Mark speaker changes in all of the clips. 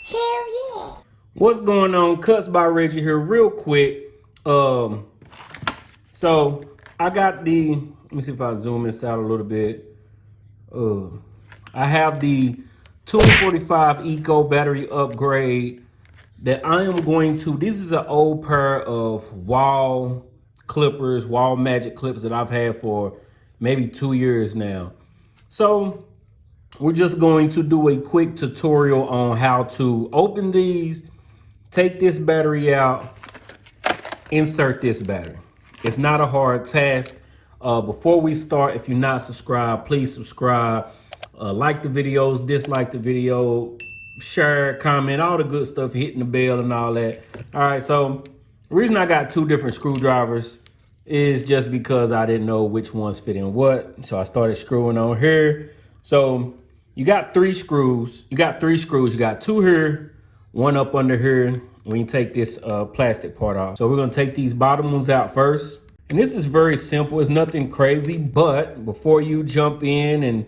Speaker 1: Hell yeah.
Speaker 2: What's going on? Cuts by Reggie here, real quick. So I got the. Let me see if I zoom this out a little bit. I have the Tomb45 Eco battery upgrade that I am going to. This is an old pair of wall clippers, wall magic clips that I've had for maybe 2 years now. So we're just going to do a quick tutorial on how to open these, take this battery out, insert this battery. It's not a hard task. Before we start, if you're not subscribed, please subscribe. Like the videos, dislike the video, share, comment, all the good stuff, hitting the bell and all that. All right, so the reason I got two different screwdrivers is just because I didn't know which ones fit in what. So I started screwing on here. So you got three screws. You got two here, one up under here. We can take this plastic part off. So we're gonna take these bottom ones out first. And this is very simple, it's nothing crazy, but before you jump in and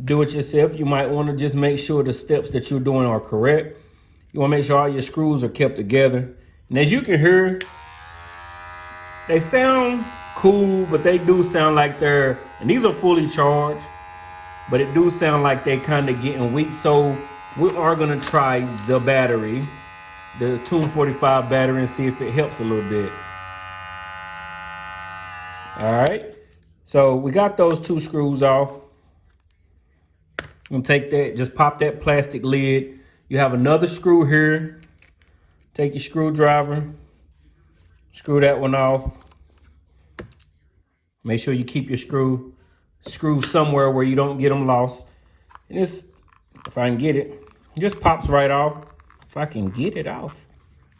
Speaker 2: do it yourself, you might wanna just make sure the steps that you're doing are correct. You wanna make sure all your screws are kept together. And as you can hear, they sound cool, but they do sound like they're, and these are fully charged, but it do sound like they kind of getting weak. So we are gonna try the battery, the Tomb45 battery, and see if it helps a little bit. All right, so we got those two screws off. I'm gonna take that, just pop that plastic lid. You have another screw here. Take your screwdriver, screw that one off. Make sure you keep your screw somewhere where you don't get them lost. And this, if I can get it, it just pops right off. If I can get it off.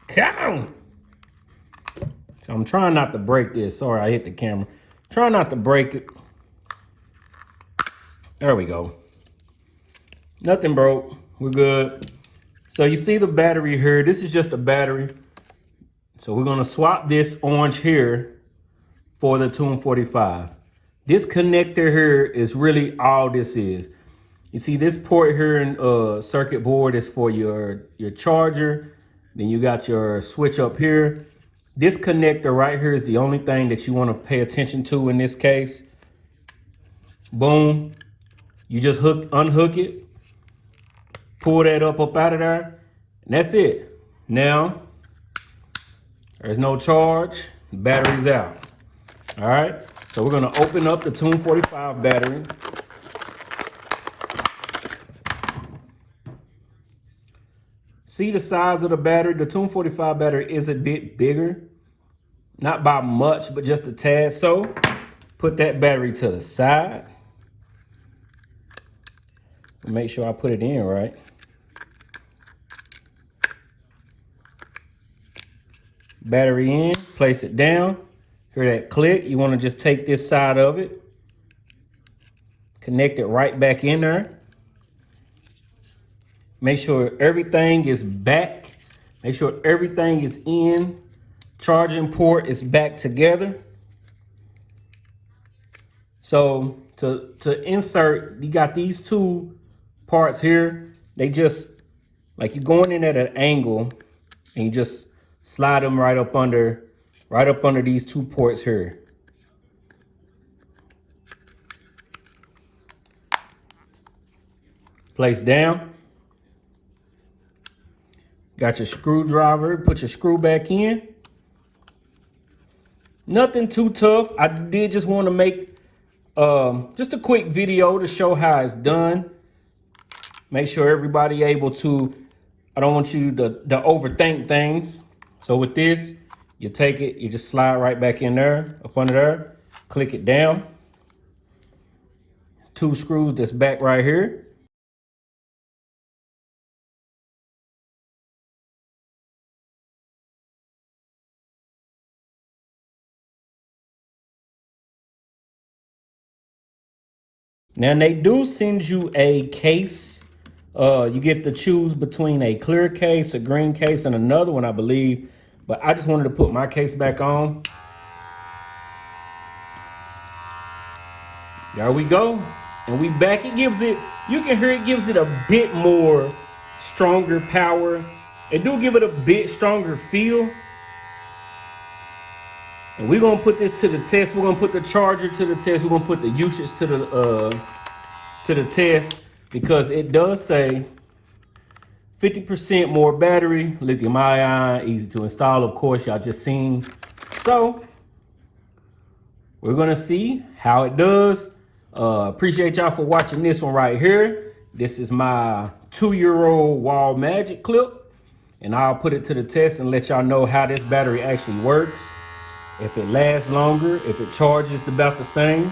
Speaker 2: Come on. So I'm trying not to break this. Sorry, I hit the camera. Try not to break it. There we go. Nothing broke. We're good. So you see the battery here. This is just a battery. So we're gonna swap this orange here for the Tomb45. This connector here is really all this is. You see this port here in circuit board is for your charger. Then you got your switch up here. This connector right here is the only thing that you want to pay attention to in this case. Boom. You just unhook it, pull that up out of there, and that's it. Now, there's no charge, the battery's out. All right, so we're gonna open up the Tomb45 battery. See the size of the battery? The Tomb45 battery is a bit bigger. Not by much, but just a tad. So put that battery to the side. Make sure I put it in right. Battery in, place it down. Hear that click? You want to just take this side of it, connect it right back in there. Make sure everything is back. Make sure everything is in. Charging port is back together. So to insert, you got these two parts here. They just, like you're going in at an angle and you just slide them right up under these two ports here. Place down. Got your screwdriver, put your screw back in. Nothing too tough. I did just want to make just a quick video to show how it's done. Make sure everybody able to, I don't want you to overthink things. So with this, you take it, you just slide right back in there, up under there, click it down. Two screws that's back right here. Now they do send you a case. You get to choose between a clear case, a green case, and another one, I believe. But I just wanted to put my case back on. There we go. And we back. It gives it, you can hear it gives it a bit more stronger power. It do give it a bit stronger feel. And we're gonna put this to the test. We're gonna put the charger to the test. We're gonna put the usage to the test, because it does say 50% more battery, lithium ion, easy to install. Of course, y'all just seen. So we're gonna see how it does. Appreciate y'all for watching this one right here. This is my 2-year-old wall magic clip, and I'll put it to the test and let y'all know how this battery actually works. If it lasts longer, if it charges about the same.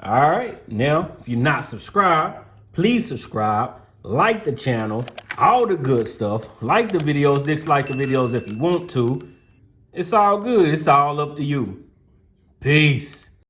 Speaker 2: All right, now, if you're not subscribed, please subscribe, like the channel, all the good stuff. Like the videos, dislike the videos if you want to. It's all good, it's all up to you. Peace.